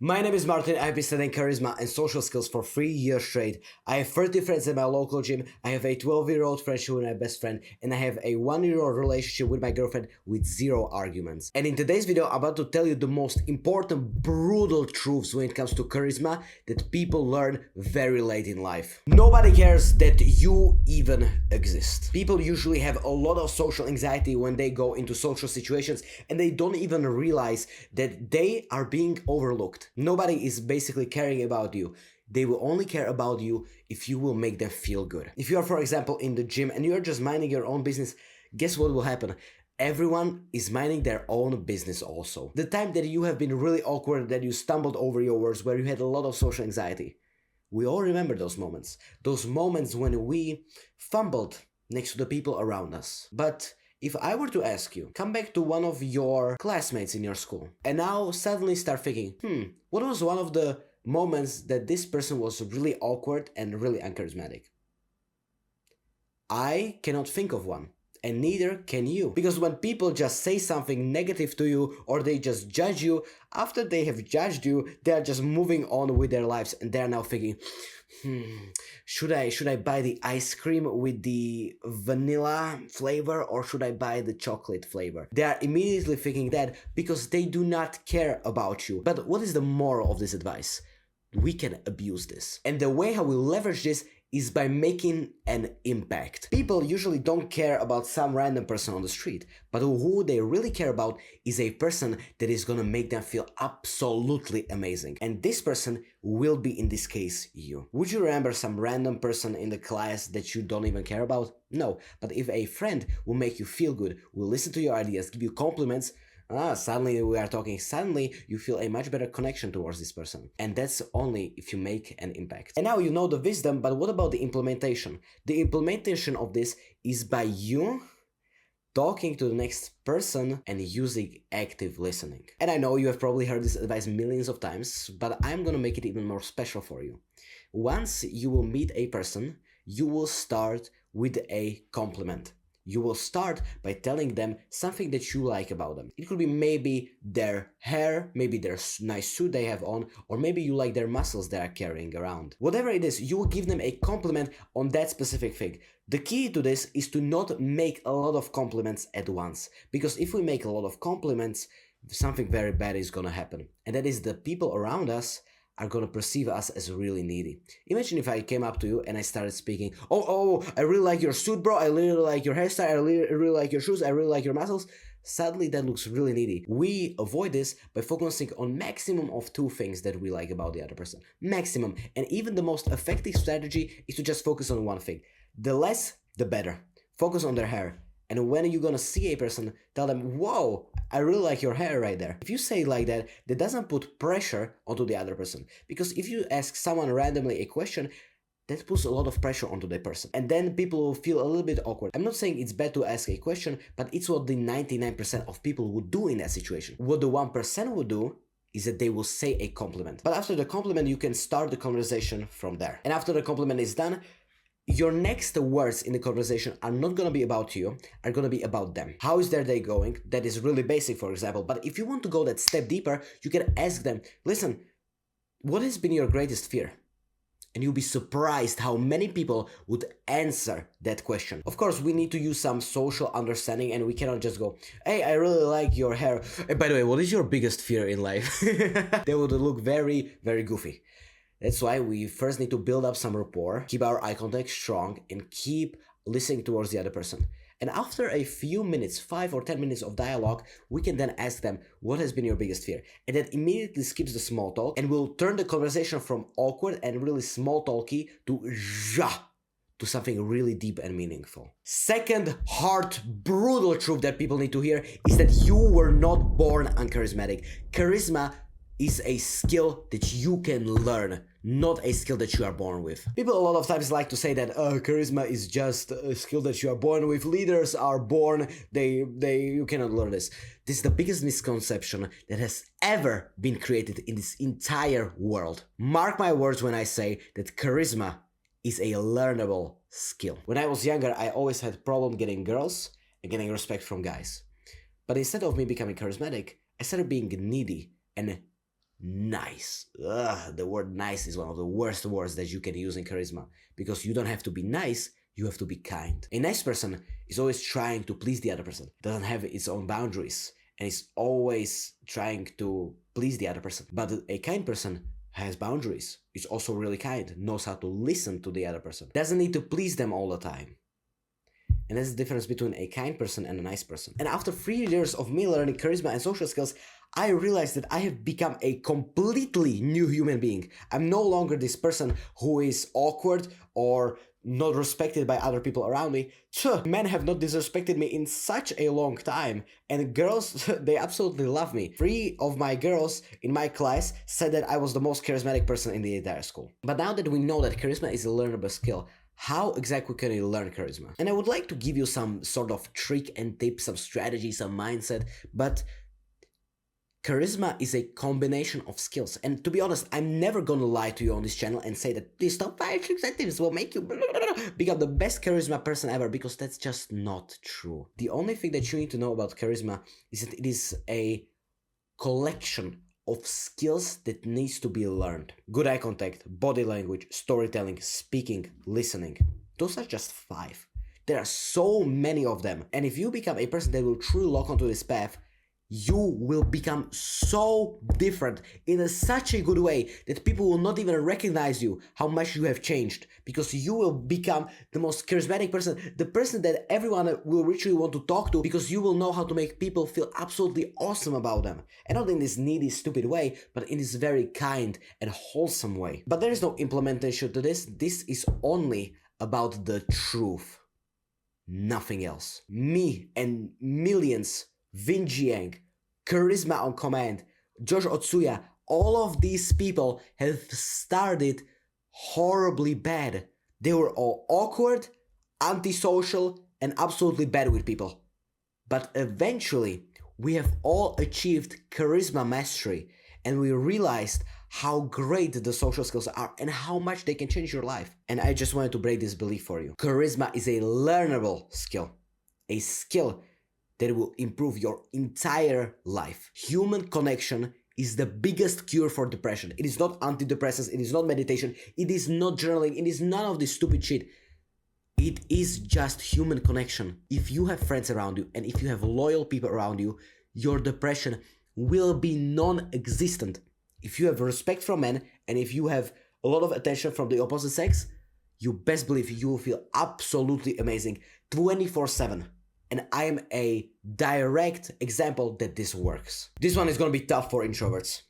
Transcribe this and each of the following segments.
My name is Martin. I've been studying charisma and social skills for 3 years straight. I have 30 friends at my local gym. I have a 12-year-old friendship with my best friend, and I have a 1-year-old relationship with my girlfriend with 0 arguments. And in today's video, I'm about to tell you the most important, brutal truths when it comes to charisma that people learn very late in life. Nobody cares that you even exist. People usually have a lot of social anxiety when they go into social situations, and they don't even realize that they are being overlooked. Nobody is basically caring about you. They will only care about you if you will make them feel good. If you are, for example, in the gym and you're just minding your own business, guess what will happen? Everyone is minding their own business also. The time that you have been really awkward, that you stumbled over your words, where you had a lot of social anxiety. We all remember those moments. Those moments when we fumbled next to the people around us. But if I were to ask you, come back to one of your classmates in your school, and now suddenly start thinking, what was one of the moments that this person was really awkward and really uncharismatic? I cannot think of one. And neither can you. Because when people just say something negative to you or they just judge you, after they have judged you, they are just moving on with their lives and they're now thinking, should I buy the ice cream with the vanilla flavor or should I buy the chocolate flavor? They are immediately thinking that because they do not care about you. But what is the moral of this advice? We can abuse this. And the way how we leverage this is by making an impact. People usually don't care about some random person on the street, but who they really care about is a person that is gonna make them feel absolutely amazing. And this person will be, in this case, you. Would you remember some random person in the class that you don't even care about? No, but if a friend will make you feel good, will listen to your ideas, give you compliments, suddenly we are talking, suddenly you feel a much better connection towards this person. And that's only if you make an impact. And now you know the wisdom, but what about the implementation? The implementation of this is by you talking to the next person and using active listening. And I know you have probably heard this advice millions of times, but I'm gonna make it even more special for you. Once you will meet a person, you will start with a compliment. You will start by telling them something that you like about them. It could be maybe their hair, maybe their nice suit they have on, or maybe you like their muscles they are carrying around. Whatever it is, you will give them a compliment on that specific thing. The key to this is to not make a lot of compliments at once. Because if we make a lot of compliments, something very bad is gonna happen. And that is the people around us are gonna perceive us as really needy. Imagine if I came up to you and I started speaking, oh, I really like your suit, bro, I really like your hairstyle, I really like your shoes, I really like your muscles. Suddenly that looks really needy. We avoid this by focusing on maximum of 2 things that we like about the other person. Maximum. And even the most effective strategy is to just focus on one thing. The less, the better. Focus on their hair. And when you're gonna see a person, tell them, whoa, I really like your hair right there. If you say it like that, that doesn't put pressure onto the other person. Because if you ask someone randomly a question, that puts a lot of pressure onto the person. And then people will feel a little bit awkward. I'm not saying it's bad to ask a question, but it's what the 99% of people would do in that situation. What the 1% would do is that they will say a compliment. But after the compliment, you can start the conversation from there. And after the compliment is done, your next words in the conversation are not gonna be about you, are gonna be about them. How is their day going? That is really basic, for example. But if you want to go that step deeper, you can ask them, listen, what has been your greatest fear? And you'll be surprised how many people would answer that question. Of course, we need to use some social understanding and we cannot just go, hey, I really like your hair. Hey, by the way, what is your biggest fear in life? They would look very, very goofy. That's why we first need to build up some rapport, keep our eye contact strong, and keep listening towards the other person. And after a few minutes, 5 or 10 minutes of dialogue, we can then ask them, what has been your biggest fear? And that immediately skips the small talk and will turn the conversation from awkward and really small talky to something really deep and meaningful. Second hard, brutal truth that people need to hear is that you were not born uncharismatic. Charisma is a skill that you can learn, not a skill that you are born with. People a lot of times like to say that charisma is just a skill that you are born with. Leaders are born, you cannot learn this. This is the biggest misconception that has ever been created in this entire world. Mark my words when I say that charisma is a learnable skill. When I was younger, I always had problem getting girls and getting respect from guys. But instead of me becoming charismatic, I started being needy and nice. Ugh, the word nice is one of the worst words that you can use in charisma, because you don't have to be nice, you have to be kind. A nice person is always trying to please the other person, doesn't have its own boundaries, and is always trying to please the other person. But a kind person has boundaries, is also really kind, knows how to listen to the other person, doesn't need to please them all the time. And that's the difference between a kind person and a nice person. And after 3 years of me learning charisma and social skills, I realized that I have become a completely new human being. I'm no longer this person who is awkward or not respected by other people around me. Men have not disrespected me in such a long time, and girls, they absolutely love me. 3 of my girls in my class said that I was the most charismatic person in the entire school. But now that we know that charisma is a learnable skill, how exactly can you learn charisma? And I would like to give you some sort of trick and tip, some strategy, some mindset, but charisma is a combination of skills. And to be honest, I'm never gonna lie to you on this channel and say that these top 5 tricks and tips will make you become the best charisma person ever, because that's just not true. The only thing that you need to know about charisma is that it is a collection of skills that needs to be learned. Good eye contact, body language, storytelling, speaking, listening. Those are just 5. There are so many of them. And if you become a person that will truly lock onto this path, you will become so different in such a good way that people will not even recognize you, how much you have changed, because you will become the most charismatic person, the person that everyone will literally want to talk to, because you will know how to make people feel absolutely awesome about them. And not in this needy, stupid way, but in this very kind and wholesome way. But there is no implementation to this. This is only about the truth. Nothing else. Me and millions, Vin Jiang, Charisma on Command, Josh Otsuya, all of these people have started horribly bad. They were all awkward, antisocial, and absolutely bad with people. But eventually, we have all achieved charisma mastery, and we realized how great the social skills are and how much they can change your life. And I just wanted to break this belief for you. Charisma is a learnable skill, a skill that will improve your entire life. Human connection is the biggest cure for depression. It is not antidepressants, it is not meditation, it is not journaling, it is none of this stupid shit. It is just human connection. If you have friends around you and if you have loyal people around you, your depression will be non-existent. If you have respect from men and if you have a lot of attention from the opposite sex, you best believe you will feel absolutely amazing 24/7. And I am a direct example that this works. This one is gonna be tough for introverts.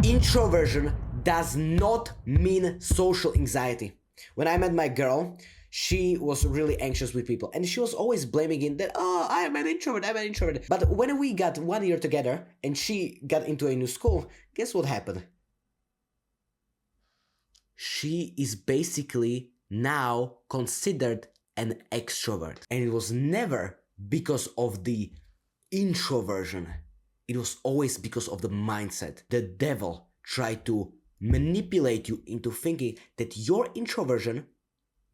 Introversion does not mean social anxiety. When I met my girl, she was really anxious with people, and she was always blaming it that, oh, I'm an introvert. But when we got 1 year together and she got into a new school, guess what happened? She is basically now considered an extrovert. And it was never because of the introversion. It was always because of the mindset. The devil tried to manipulate you into thinking that your introversion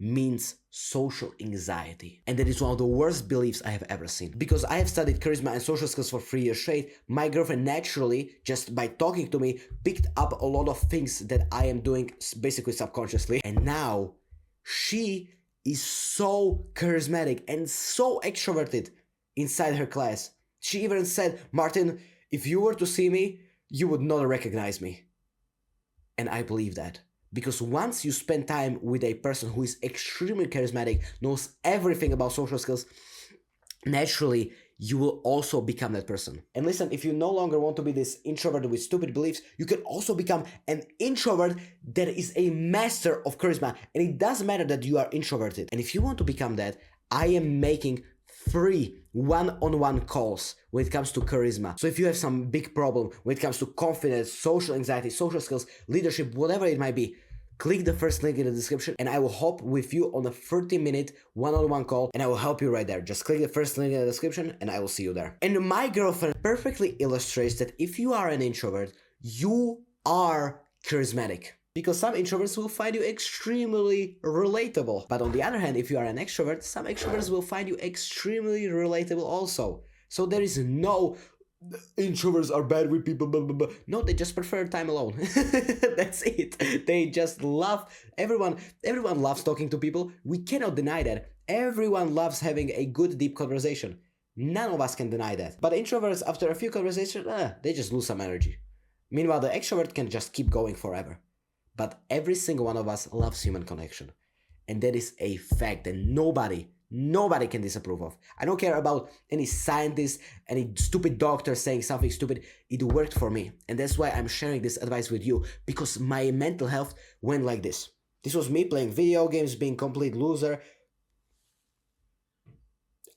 means social anxiety. And that is one of the worst beliefs I have ever seen. Because I have studied charisma and social skills for 3 years straight, my girlfriend naturally, just by talking to me, picked up a lot of things that I am doing basically subconsciously. And now she is so charismatic and so extroverted inside her class. She even said, Martin, if you were to see me, you would not recognize me. And I believe that. Because once you spend time with a person who is extremely charismatic, knows everything about social skills, naturally, you will also become that person. And listen, if you no longer want to be this introvert with stupid beliefs, you can also become an introvert that is a master of charisma. And it doesn't matter that you are introverted. And if you want to become that, I am making free one-on-one calls when it comes to charisma. So if you have some big problem when it comes to confidence, social anxiety, social skills, leadership, whatever it might be, click the first link in the description and I will hop with you on a 30-minute one-on-one call and I will help you right there. Just click the first link in the description and I will see you there. And my girlfriend perfectly illustrates that if you are an introvert, you are charismatic. Because some introverts will find you extremely relatable. But on the other hand, if you are an extrovert, some extroverts will find you extremely relatable also. So there is no introverts are bad with people, blah, blah, blah. No, they just prefer time alone. That's it. They just love everyone loves talking to people. We cannot deny that. Everyone loves having a good deep conversation. None of us can deny that. But introverts, after a few conversations, they just lose some energy. Meanwhile, the extrovert can just keep going forever. But every single one of us loves human connection. And that is a fact that nobody can disapprove of. I don't care about any scientist, any stupid doctor saying something stupid. It worked for me. And that's why I'm sharing this advice with you, because my mental health went like this. This was me playing video games, being complete loser,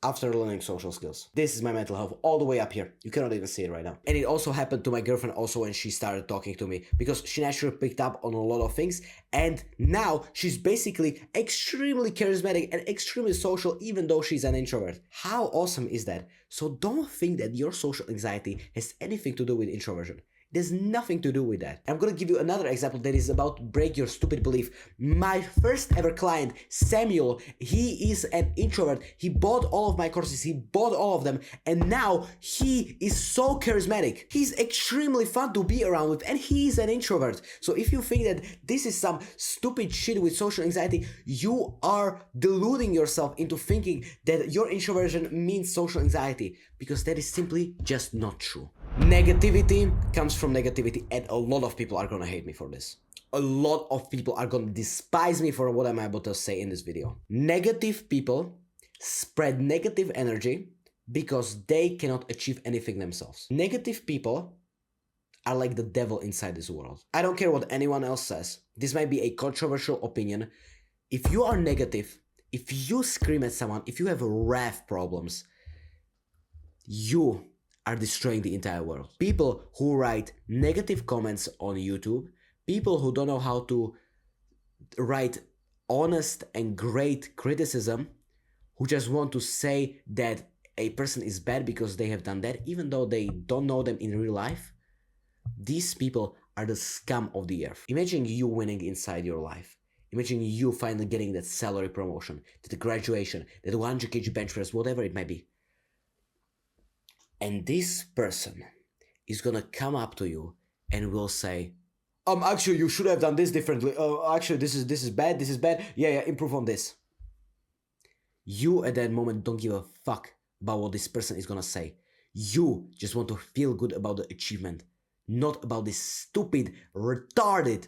after learning social skills. This is my mental health all the way up here. You cannot even see it right now. And it also happened to my girlfriend also when she started talking to me, because she naturally picked up on a lot of things, and now she's basically extremely charismatic and extremely social, even though she's an introvert. How awesome is that? So don't think that your social anxiety has anything to do with introversion. There's nothing to do with that. I'm gonna give you another example that is about break your stupid belief. My first ever client, Samuel, he is an introvert. He bought all of my courses, he bought all of them, and now he is so charismatic. He's extremely fun to be around with, and he is an introvert. So if you think that this is some stupid shit with social anxiety, you are deluding yourself into thinking that your introversion means social anxiety, because that is simply just not true. Negativity comes from negativity, and a lot of people are gonna hate me for this. A lot of people are gonna despise me for what I'm about to say in this video. Negative people spread negative energy because they cannot achieve anything themselves. Negative people are like the devil inside this world. I don't care what anyone else says. This might be a controversial opinion. If you are negative, if you scream at someone, if you have wrath problems, you are destroying the entire world. People who write negative comments on YouTube, people who don't know how to write honest and great criticism, who just want to say that a person is bad because they have done that, even though they don't know them in real life, these people are the scum of the earth. Imagine you winning inside your life. Imagine you finally getting that salary promotion, that graduation, that 100 kg bench press, whatever it might be. And this person is gonna come up to you and will say, actually you should have done this differently. Actually this is bad, yeah, improve on this. You at that moment don't give a fuck about what this person is gonna say. You just want to feel good about the achievement, not about this stupid, retarded,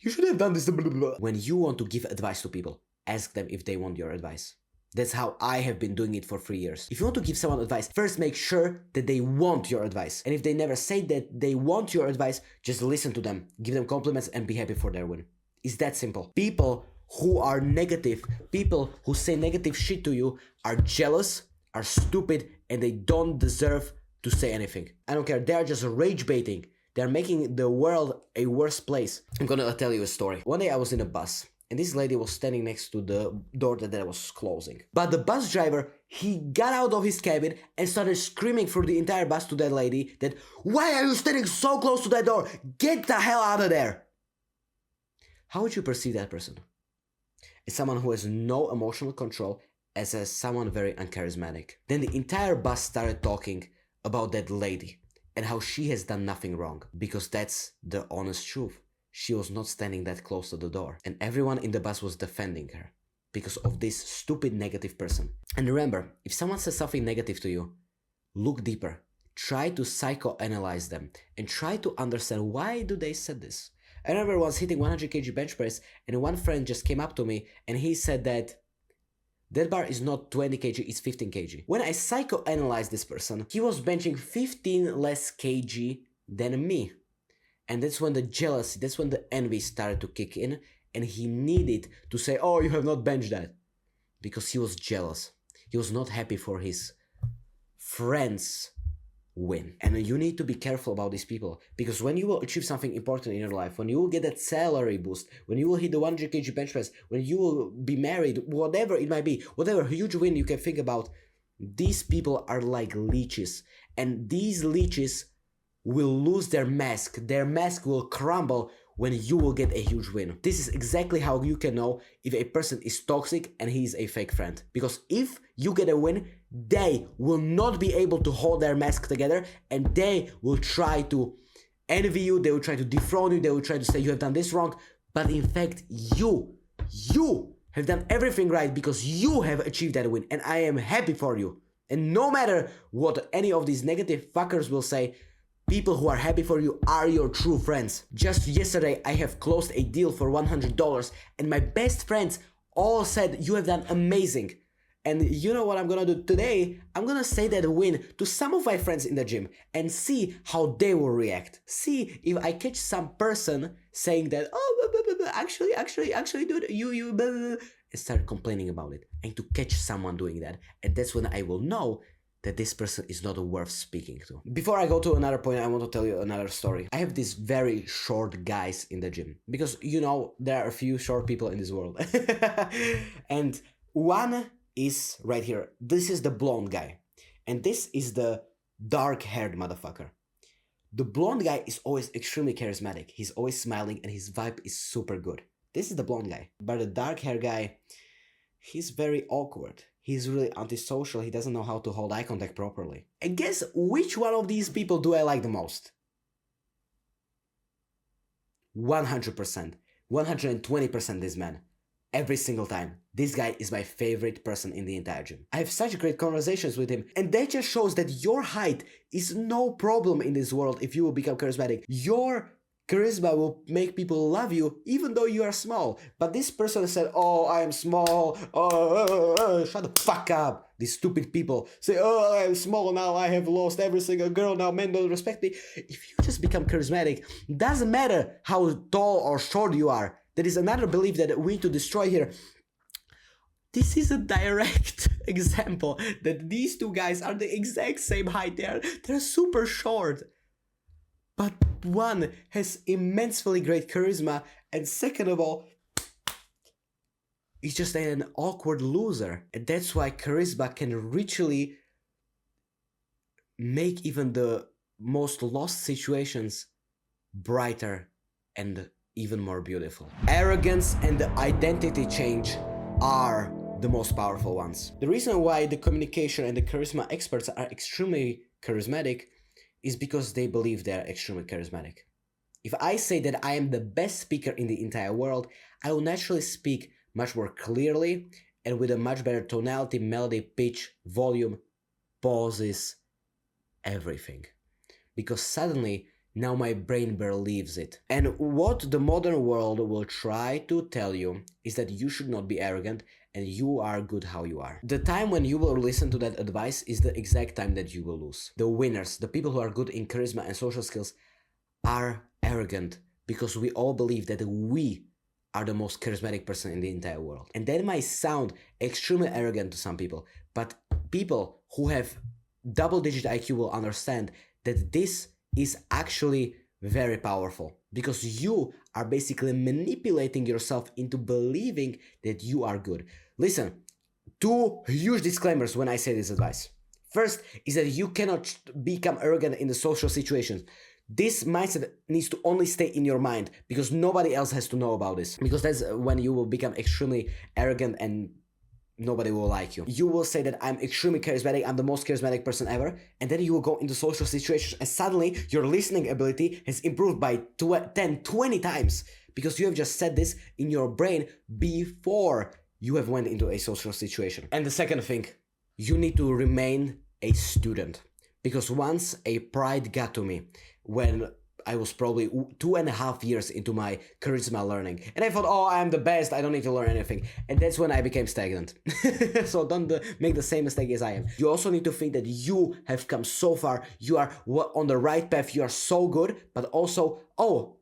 you should have done this, blah, blah, blah. When you want to give advice to people, ask them if they want your advice. That's how I have been doing it for 3 years. If you want to give someone advice, first make sure that they want your advice. And if they never say that they want your advice, just listen to them, give them compliments, and be happy for their win. It's that simple. People who are negative, people who say negative shit to you are jealous, are stupid, and they don't deserve to say anything. I don't care, they are just rage baiting. They're making the world a worse place. I'm gonna tell you a story. One day I was in a bus, and this lady was standing next to the door that I was closing. But the bus driver, he got out of his cabin and started screaming through the entire bus to that lady that, "Why are you standing so close to that door? Get the hell out of there!" How would you perceive that person? As someone who has no emotional control, as someone very uncharismatic. Then the entire bus started talking about that lady and how she has done nothing wrong, because that's the honest truth. She was not standing that close to the door, and everyone in the bus was defending her because of this stupid negative person. And remember, if someone says something negative to you, look deeper. Try to psychoanalyze them and try to understand why do they say this. I remember once hitting 100 kg bench press, and one friend just came up to me and he said that bar is not 20 kg, it's 15 kg. When I psychoanalyzed this person, he was benching 15 less kg than me. And that's when the jealousy, that's when the envy started to kick in, and he needed to say, "Oh, you have not benched that." Because he was jealous. He was not happy for his friends' win. And you need to be careful about these people, because when you will achieve something important in your life, when you will get that salary boost, when you will hit the 100 kg bench press, when you will be married, whatever it might be, whatever huge win you can think about, these people are like leeches. And these leeches will lose their mask. Their mask will crumble when you will get a huge win. This is exactly how you can know if a person is toxic and he is a fake friend. Because if you get a win, they will not be able to hold their mask together, and they will try to envy you, they will try to dethrone you, they will try to say you have done this wrong, but in fact you have done everything right because you have achieved that win, and I am happy for you. And no matter what any of these negative fuckers will say, people who are happy for you are your true friends. Just yesterday I have closed a deal for $100 and my best friends all said you have done amazing. And you know what I'm gonna do today? I'm gonna say that win to some of my friends in the gym and see how they will react. See if I catch some person saying that, oh, actually, dude, you, and start complaining about it. And to catch someone doing that. And that's when I will know that this person is not worth speaking to. Before I go to another point, I want to tell you another story. I have these very short guys in the gym. Because, you know, there are a few short people in this world. And one is right here. This is the blonde guy. And this is the dark-haired motherfucker. The blonde guy is always extremely charismatic. He's always smiling and his vibe is super good. This is the blonde guy. But the dark-haired guy, he's very awkward. He's really antisocial. He doesn't know how to hold eye contact properly. And guess which one of these people do I like the most? 100%. 120% this man. Every single time. This guy is my favorite person in the entire gym. I have such great conversations with him, and that just shows that your height is no problem in this world if you will become charismatic. Your charisma will make people love you even though you are small. But this person said, oh, I am small. Shut the fuck up. These stupid people say, oh, I am small now. I have lost every single girl. Now men don't respect me. If you just become charismatic, doesn't matter how tall or short you are. There is another belief that we need to destroy here. This is a direct example that these two guys are the exact same height. They're super short. But one has immensely great charisma, and second of all, he's just an awkward loser. And that's why charisma can richly make even the most lost situations brighter and even more beautiful. Arrogance and the identity change are the most powerful ones. The reason why the communication and the charisma experts are extremely charismatic is because they believe they're extremely charismatic. If I say that I am the best speaker in the entire world, I will naturally speak much more clearly and with a much better tonality, melody, pitch, volume, pauses, everything. Because suddenly, now my brain believes it. And what the modern world will try to tell you is that you should not be arrogant and you are good how you are. The time when you will listen to that advice is the exact time that you will lose. The winners, the people who are good in charisma and social skills, are arrogant because we all believe that we are the most charismatic person in the entire world. And that might sound extremely arrogant to some people, but people who have double-digit IQ will understand that this is actually very powerful because you are basically manipulating yourself into believing that you are good. Listen, two huge disclaimers when I say this advice. First is that you cannot become arrogant in the social situations. This mindset needs to only stay in your mind because nobody else has to know about this. Because that's when you will become extremely arrogant and nobody will like you. You will say that I'm extremely charismatic, I'm the most charismatic person ever, and then you will go into social situations and suddenly your listening ability has improved by 10, 20 times because you have just said this in your brain before you have went into a social situation. And the second thing, you need to remain a student because once a pride got to me when I was probably 2.5 years into my charisma learning. And I thought, oh, I'm the best, I don't need to learn anything. And that's when I became stagnant. So don't make the same mistake as I am. You also need to think that you have come so far, you are on the right path, you are so good, but also, oh,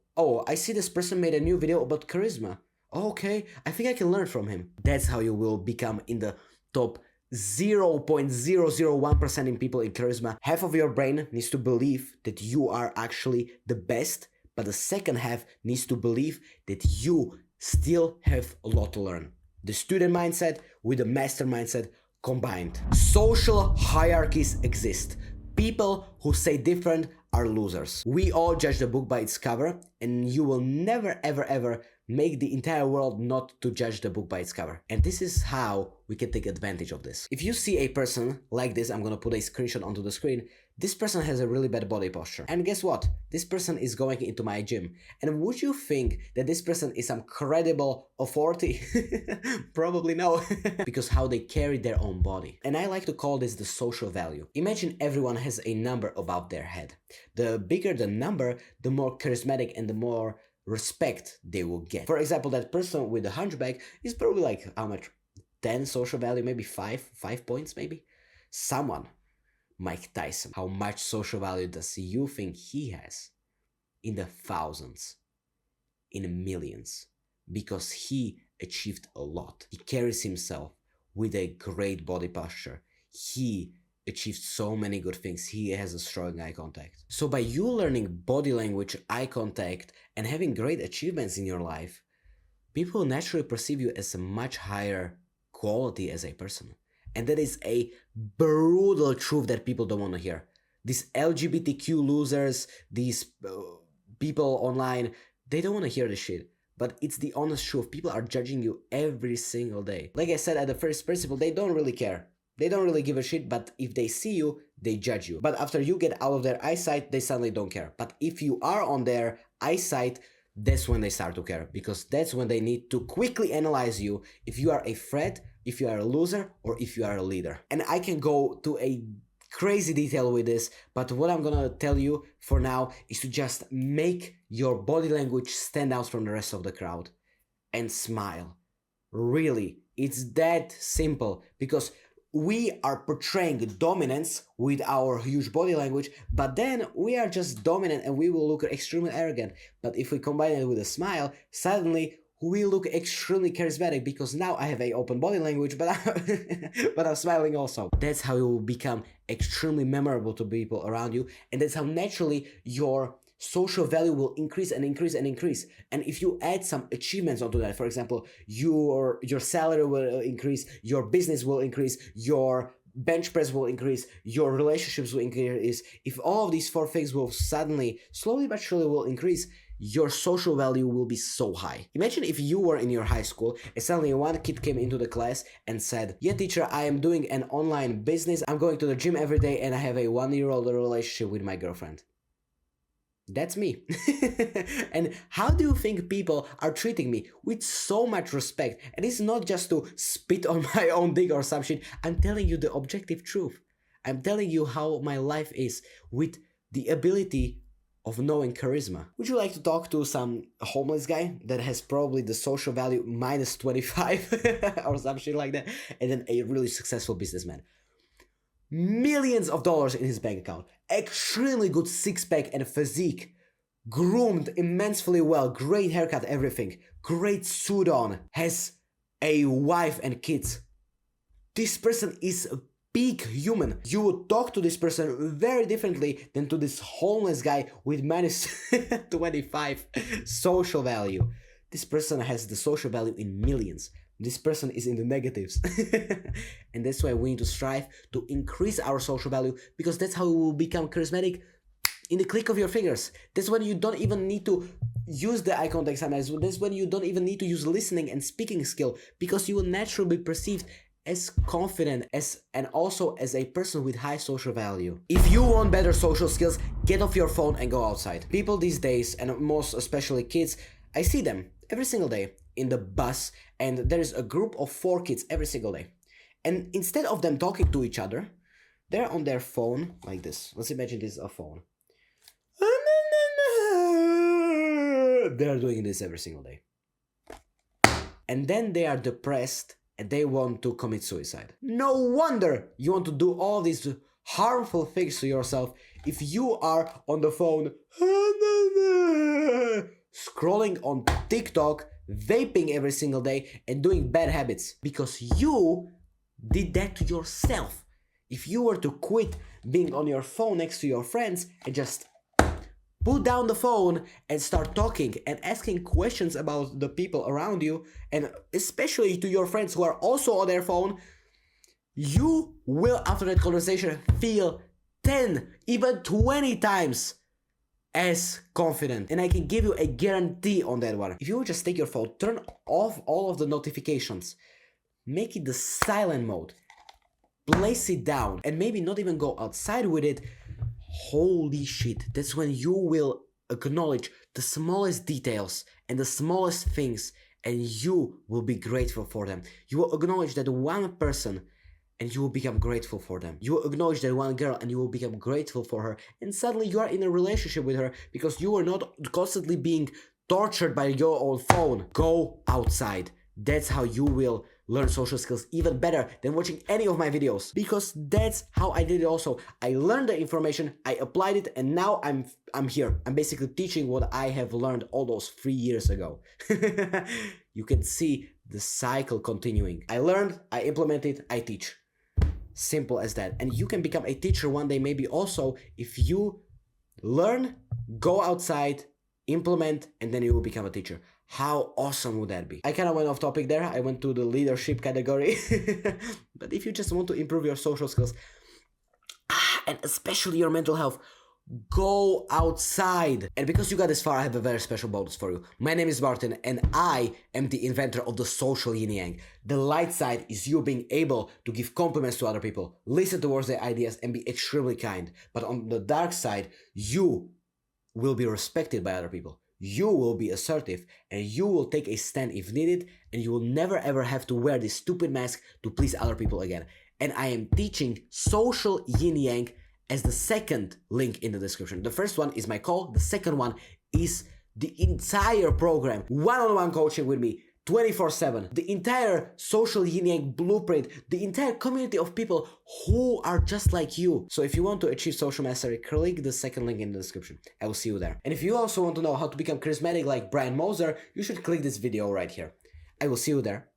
I see this person made a new video about charisma. Okay, I think I can learn from him. That's how you will become in the top 0.001% in people in charisma. Half of your brain needs to believe that you are actually the best, but the second half needs to believe that you still have a lot to learn. The student mindset with the master mindset combined. Social hierarchies exist. People who say different are losers. We all judge the book by its cover, and you will never ever ever make the entire world not to judge the book by its cover. And this is how we can take advantage of this. If you see a person like this, I'm gonna put a screenshot onto the screen. This person has a really bad body posture. And guess what? This person is going into my gym. And would you think that this person is some credible authority? Probably no. Because how they carry their own body. And I like to call this the social value. Imagine everyone has a number above their head. The bigger the number, the more charismatic and the more respect they will get. For example, that person with the hunchback is probably like, how much? 10 social value, maybe 5 points maybe? Someone, Mike Tyson, how much social value does you think he has? In the thousands, in millions, because he achieved a lot. He carries himself with a great body posture. He achieved so many good things. He has a strong eye contact. So by you learning body language, eye contact, and having great achievements in your life, people naturally perceive you as a much higher quality as a person. And that is a brutal truth that people don't want to hear. These LGBTQ losers, these people online, they don't want to hear this shit. But it's the honest truth. People are judging you every single day. Like I said at the first principle, they don't really care. They don't really give a shit, but if they see you, they judge you. But after you get out of their eyesight, they suddenly don't care. But if you are on their eyesight, that's when they start to care, because that's when they need to quickly analyze you if you are a threat, if you are a loser, or if you are a leader. And I can go to a crazy detail with this, but what I'm gonna tell you for now is to just make your body language stand out from the rest of the crowd and smile. Really, it's that simple, because we are portraying dominance with our huge body language, but then we are just dominant and we will look extremely arrogant. But if we combine it with a smile, suddenly we look extremely charismatic, because now I have an open body language, but I'm smiling also. That's how you will become extremely memorable to people around you, and that's how naturally your social value will increase and increase and increase. And if you add some achievements onto that, for example, your salary will increase, your business will increase, your bench press will increase, your relationships will increase. If all of these 4 things will suddenly, slowly but surely will increase, your social value will be so high. Imagine if you were in your high school and suddenly one kid came into the class and said, "Yeah, teacher, I am doing an online business, I'm going to the gym every day, and I have a 1-year-old relationship with my girlfriend." That's me. And how do you think people are treating me? With so much respect. And it's not just to spit on my own dick or some shit. I'm telling you the objective truth. I'm telling you how my life is, with the ability of knowing charisma. Would you like to talk to some homeless guy that has probably the social value minus 25 or some shit like that, and then a really successful businessman? Millions of dollars in his bank account, extremely good six-pack and physique, groomed immensely well, great haircut, everything, great suit on, has a wife and kids. This person is a big human. You would talk to this person very differently than to this homeless guy with minus 25 social value. This person has the social value in millions. This person is in the negatives. And that's why we need to strive to increase our social value, because that's how we will become charismatic in the click of your fingers. That's when you don't even need to use the eye contact sometimes. That's when you don't even need to use listening and speaking skill, because you will naturally be perceived as confident and also as a person with high social value. If you want better social skills, get off your phone and go outside. People these days, and most especially kids, I see them every single day in the bus, and there is a group of 4 kids every single day. And instead of them talking to each other, they're on their phone like this. Let's imagine this is a phone. They're doing this every single day. And then they are depressed and they want to commit suicide. No wonder you want to do all these harmful things to yourself if you are on the phone scrolling on TikTok, vaping every single day, and doing bad habits, because you did that to yourself. If you were to quit being on your phone next to your friends and just put down the phone and start talking and asking questions about the people around you, and especially to your friends who are also on their phone, you will, after that conversation, feel 10, even 20 times as confident. And I can give you a guarantee on that one. If you just take your phone, turn off all of the notifications, make it the silent mode, place it down, and maybe not even go outside with it, holy shit, that's when you will acknowledge the smallest details and the smallest things, and you will be grateful for them. You will acknowledge that one person and you will become grateful for them. You will acknowledge that one girl and you will become grateful for her, and suddenly you are in a relationship with her because you are not constantly being tortured by your own phone. Go outside. That's how you will learn social skills even better than watching any of my videos, because that's how I did it also. I learned the information, I applied it, and now I'm here. I'm basically teaching what I have learned all those 3 years ago. You can see the cycle continuing. I learned, I implemented, I teach. Simple as that. And you can become a teacher one day maybe also if you learn, go outside, implement, and then you will become a teacher. How awesome would that be? I kind of went off topic there. I went to the leadership category. But if you just want to improve your social skills, and especially your mental health, go outside. And because you got this far, I have a very special bonus for you. My name is Martin, and I am the inventor of the social yin yang. The light side is you being able to give compliments to other people, listen towards their ideas, and be extremely kind. But on the dark side, you will be respected by other people. You will be assertive, and you will take a stand if needed, and you will never ever have to wear this stupid mask to please other people again. And I am teaching social yin yang as the second link in the description. The first one is my call, the second one is the entire program, one-on-one coaching with me, 24/7, the entire social yin yang blueprint, the entire community of people who are just like you. So if you want to achieve social mastery, click the second link in the description. I will see you there. And if you also want to know how to become charismatic like Brian Moser, you should click this video right here. I will see you there.